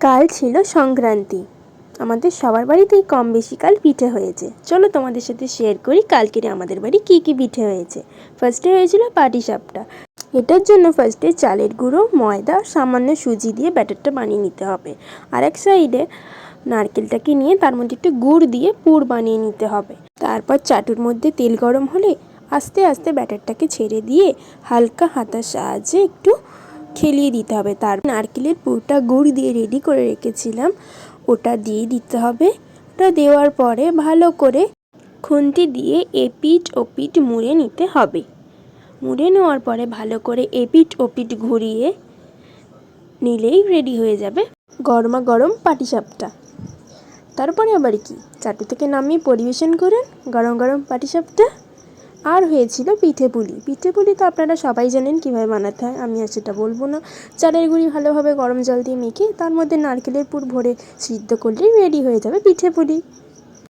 কাল ছিল সংক্রান্তি। আমাদের সবার বাড়িতেই কম বেশি কাল পিঠে হয়েছে। চলো তোমাদের সাথে শেয়ার করি কালকেরে আমাদের বাড়ি কী কী পিঠে হয়েছে। ফার্স্টে হয়েছিল পাটিসাপটা। এটার জন্য ফার্স্টে চালের গুঁড়ো, ময়দা, সামান্য সুজি দিয়ে ব্যাটারটা বানিয়ে নিতে হবে। আর এক সাইডে নারকেলটাকে নিয়ে তার মধ্যে একটু গুড় দিয়ে পুর বানিয়ে নিতে হবে। তারপর চাটুর মধ্যে তেল গরম হলে আস্তে আস্তে ব্যাটারটাকে ছেড়ে দিয়ে হালকা হাতার সাহায্যে একটু খেলিয়ে দিতে হবে। তার নারকেলের পুরটা গুড় দিয়ে রেডি করে রেখেছিলাম, ওটা দিয়ে দিতে হবে। ওটা দেওয়ার পরে ভালো করে খুন্তি দিয়ে এপিঠ ওপিঠ মুড়ে নিতে হবে। মুড়ে নেওয়ার পরে ভালো করে এপিঠ ওপিঠ ঘুরিয়ে নিলেই রেডি হয়ে যাবে গরমা গরম পাটিসাপটা। তারপরে আবার কি, চাটু থেকে নামিয়ে পরিবেশন করুন গরম গরম পাটিসাপটা। আর হয়েছিল পিঠে পুলি। পিঠে পুলি তো আপনারা সবাই জানেন কীভাবে বানাতে হয়, আমি আর সেটা বলবো না। চালের গুঁড়ি ভালোভাবে গরম জল দিয়ে মেখে তার মধ্যে নারকেলের পুর ভরে সিদ্ধ করলেই রেডি হয়ে যাবে পিঠে পুলি।